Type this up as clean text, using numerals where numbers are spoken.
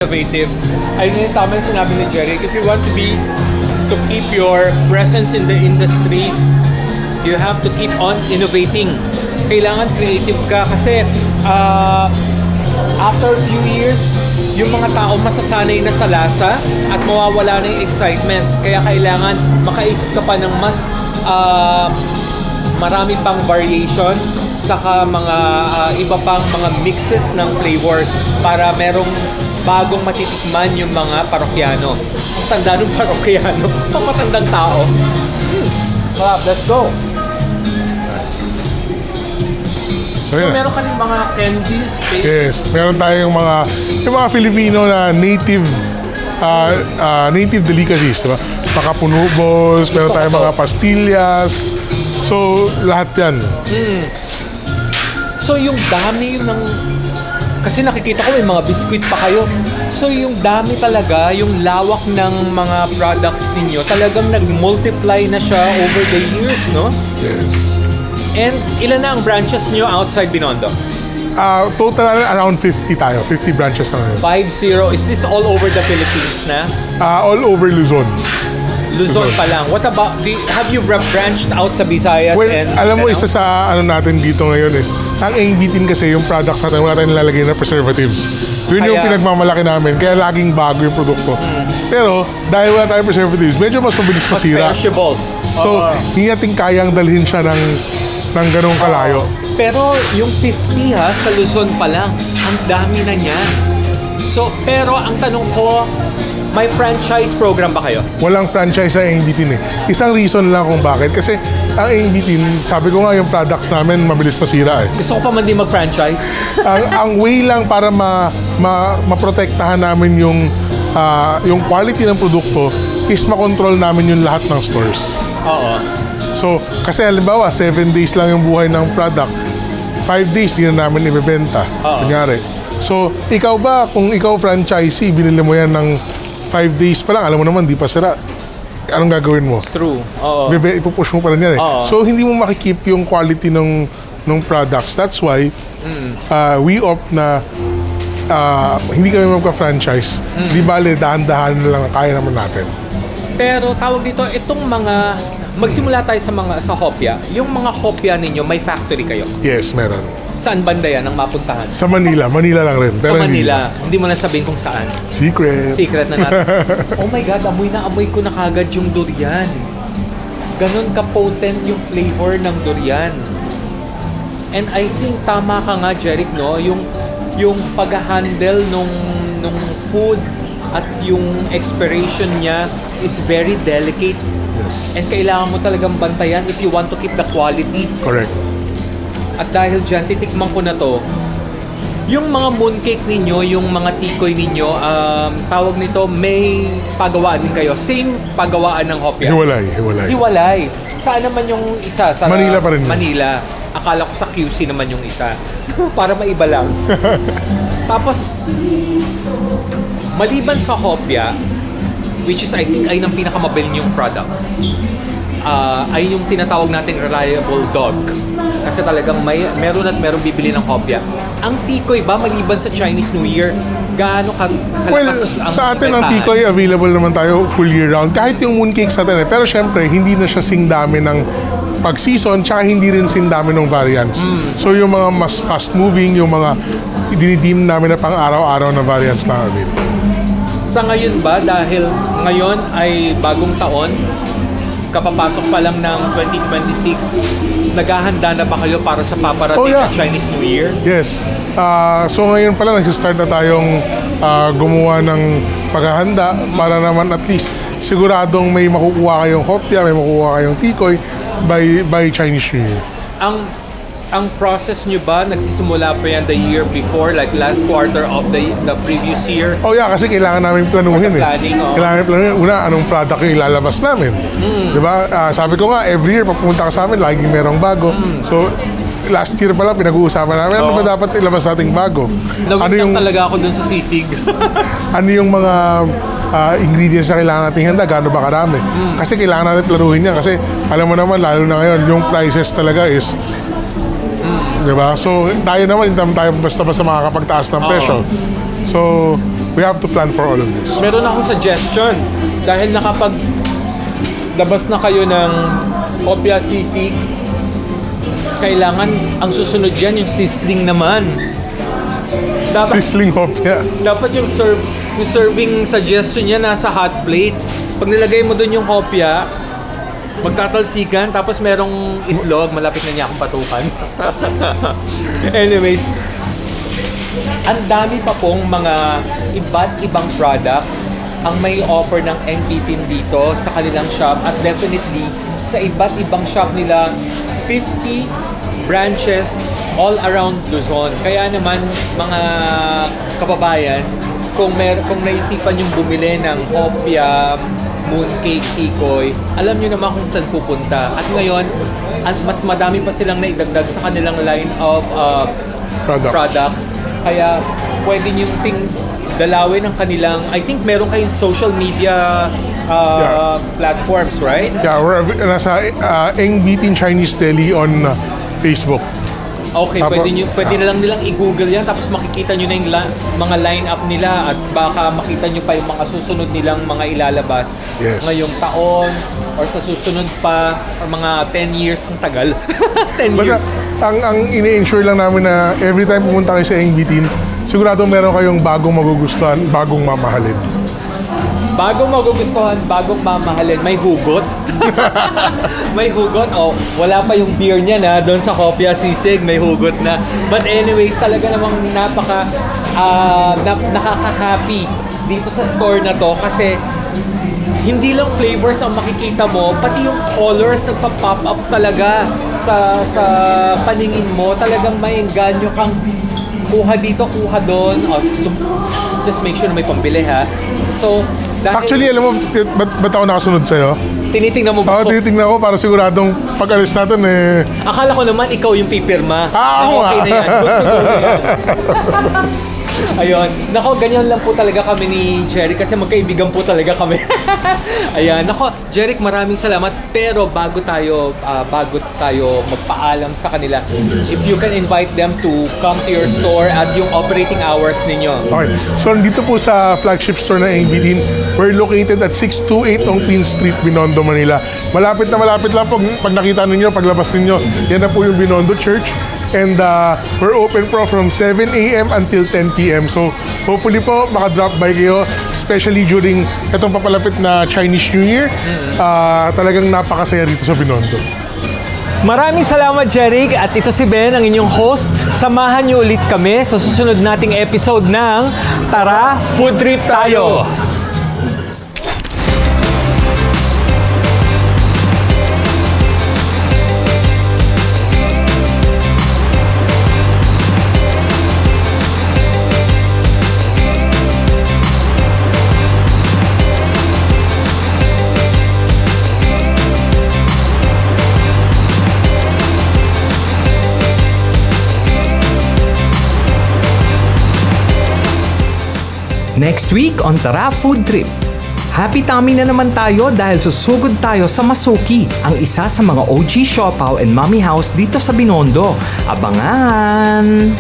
innovative. Ayun yung tama yung sinabi ni Jerry. If you want to keep your presence in the industry, you have to keep on innovating. Kailangan creative ka kasi after a few years, yung mga tao masasanay na sa lasa at mawawala na yung excitement. Kaya kailangan makaisip ka pa ng mas marami pang variation saka mga iba pang mga mixes ng flavors para merong bagong matitikman yung mga parokyano. Ang tanda ng parokyano, ang matandang tao. Let's go! So meron ka rin mga candies, paste? Yes, meron tayong yung mga Filipino na native delicacies, diba? Makapuno balls, meron tayong mga pastillas. So, lahat yan. So, yung dami ng... Kasi nakikita ko may mga biscuit pa kayo. So, yung dami talaga, yung lawak ng mga products ninyo, talagang nag-multiply na siya over the years, no? Yes. And ilan na ang branches nyo outside Binondo? Total around 50 tayo. 50 branches na ngayon. 50. Is this all over the Philippines na? All over Luzon. Luzon pa lang. What about, have you branched out sa Visayas? Well, and alam mo, isa sa natin dito ngayon is, ang ABTin kasi yung products natin, wala tayong nilalagay na preservatives. Yun yung pinagmamalaki namin, kaya laging bago yung produkto. Pero, dahil wala tayong preservatives, medyo mas mabilis masira. Mas perishable. So, hindi natin kayang dalhin siya ng ganong kalayo. Pero yung 50 sa Luzon pa lang, ang dami na niyan. So, pero ang tanong ko, may franchise program ba kayo? Walang franchise sa ABTin eh. Isang reason lang kung bakit. Kasi ang ABTin, sabi ko nga yung products namin mabilis masira eh. Gusto ko pa man din mag-franchise. ang way lang para maprotektahan namin yung quality ng produkto is makontrol namin yung lahat ng stores. Oo. So, kasi halimbawa, 7 days lang yung buhay ng product. 5 days, yun na namin ibebenta. Kunyari. So, ikaw ba, kung ikaw franchisee, binili mo yan ng 5 days pa lang, alam mo naman, di pa sira. Anong gagawin mo? True. Oo. Ipupush mo pa rin yan eh. So, hindi mo makikip yung quality ng products. That's why, we opt na hindi kami magka-franchise. Di bale, dahan-dahan na lang, kaya naman natin. Pero tawag dito, itong mga, magsimula tayo sa hopya. Yung mga hopya ninyo, may factory kayo? Yes, meron. Saan banda yan ang mapuntahan? Sa Manila. Manila lang rin. Pero sa Manila. Hindi mo na sabihin kung saan. Secret. Secret na natin. Oh my God, amoy ko na kagad yung durian. Ganon ka-potent yung flavor ng durian. And I think tama ka nga, Jeric, no? Yung pag-handle nung food at yung expiration niya is very delicate. Yes. And kailangan mo talagang bantayan if you want to keep the quality. Correct. At dahil dyan, titikman ko na to. Yung mga mooncake ninyo, yung mga tikoy ninyo, tawag nito, may pagawaan din kayo. Same pagawaan ng hopya. Hiwalay. Saan naman yung isa? Sa Manila pa rin. Manila. Akala ko sa QC naman yung isa. Para maiba lang. Tapos, maliban sa hopya, which is I think ay ng pinakamabili niyong products, ay yung tinatawag nating reliable dog. Kasi talagang meron bibili ng hopya. Ang tikoy ba, maliban sa Chinese New Year, gaano kalakas Well, sa atin ang tikoy, available naman tayo full year round. Kahit yung mooncakes natin eh. Pero syempre, hindi na siya sing dami ng pag-season, tsaka hindi rin sing dami ng variants. So yung mga mas fast-moving, yung mga dinidim namin na pang araw-araw na variants na available. Sa ngayon ba, dahil ngayon ay bagong taon, kapapasok pa lang ng 2026, naghahanda na ba kayo para sa paparating na Chinese New Year? Yes. So ngayon pala nag-start na tayong gumawa ng paghahanda para naman at least siguradong may makukuha kayong hopya, may makukuha kayong tikoy by Chinese New Year. Ang process nyo ba, nagsisimula pa yan the year before, like last quarter of the previous year? Oh yeah, kasi kailangan namin planuhin eh. Kailangan planuhin. Una, anong product yung ilalabas namin? Diba? Sabi ko nga, every year papunta ka sa amin, laging merong bago. So, last year pa lang, pinag-uusapan namin, ano ba dapat ilabas nating bago? Nagutang talaga ako dun sa sisig. Ano yung mga ingredients na kailangan natin handa, gaano ba karami? Kasi kailangan natin planuhin yan. Kasi alam mo naman, lalo na ngayon, yung prices talaga is diba? So, tayo naman, hindi tayo basta-basta makakapagtaas ng presyo. So, we have to plan for all of this. Meron akong suggestion. Dahil nakapag labas na kayo ng Kopya Sisig, kailangan ang susunod yan yung sizzling naman. Sizzling hopya. Dapat yung serving suggestion niya nasa hot plate. Pag nilagay mo dun yung kopya, magtatalsikan, tapos merong itlog, malapit na niya akong patukan. Anyways, ang dami pa pong mga iba't ibang products ang may offer ng NBTin dito sa kanilang shop, at definitely sa iba't ibang shop nila, 50 branches all around Luzon. Kaya naman mga kababayan, kung naisipan yung bumili ng hopya, mooncake, tikoy, alam nyo naman kung saan pupunta. At ngayon, mas madami pa silang naidagdag sa kanilang line of products. Kaya pwede nyo dalawin ang kanilang, I think meron kayong social media platforms, right? Yeah, we're nasa NBTin Chinese Deli on Facebook. Okay, pwede na lang nilang i-google yan, tapos makikita nyo na yung mga line-up nila, at baka makita nyo pa yung mga susunod nilang mga ilalabas ngayong taon or sa susunod pa, or mga 10 years. Ang tagal. 10 years. Ang ini-ensure lang namin na every time pumunta kayo sa NBTin, sigurado meron kayong bagong magugustuhan, bagong mamahalin. Bagong magugustuhan, bagong mamahalin. May hugot. May hugot. Oh, wala pa yung beer niya na doon sa Kopya Sisig. May hugot na. But anyways, talaga namang nakaka-happy dito sa store na to, kasi hindi lang flavors ang makikita mo, pati yung colors nagpa-pop up talaga sa paningin mo. Talagang maengganyo kang kuha dito, kuha doon. Oh, just make sure na may pambili, ha. So, actually, alam mo, ba't ako nakasunod sa'yo? Tinitingnan mo ba? Oo, tinitingnan ko para siguradong pag-alis natin Akala ko naman ikaw yung pipirma. Ako okay na yan. Good to go na yan. Ayun. Nako, ganyan lang po talaga kami ni Jeric, kasi magkaibigan po talaga kami. Ayan. Nako, Jeric, maraming salamat. Pero bago tayo magpaalam sa kanila, if you can invite them to come to your store at yung operating hours ninyo. Okay. So, dito po sa flagship store ng NBTin, we're located at 628 Ongpin Street, Binondo, Manila. Malapit na malapit lang pag nakita ninyo, paglabas ninyo, yan na po yung Binondo Church. And we're open from 7 a.m. until 10 p.m. So, hopefully po, maka-drop by kayo, especially during itong papalapit na Chinese New Year. Talagang napakasaya rito sa Binondo. Maraming salamat, Jeric. At ito si Ben, ang inyong host. Samahan niyo ulit kami sa susunod nating episode ng Tara, Food Trip Tayo! Next week on Tara Food Trip. Happy tummy na naman tayo dahil susugod tayo sa Masuki, ang isa sa mga OG Siopaw and Mommy House dito sa Binondo. Abangan!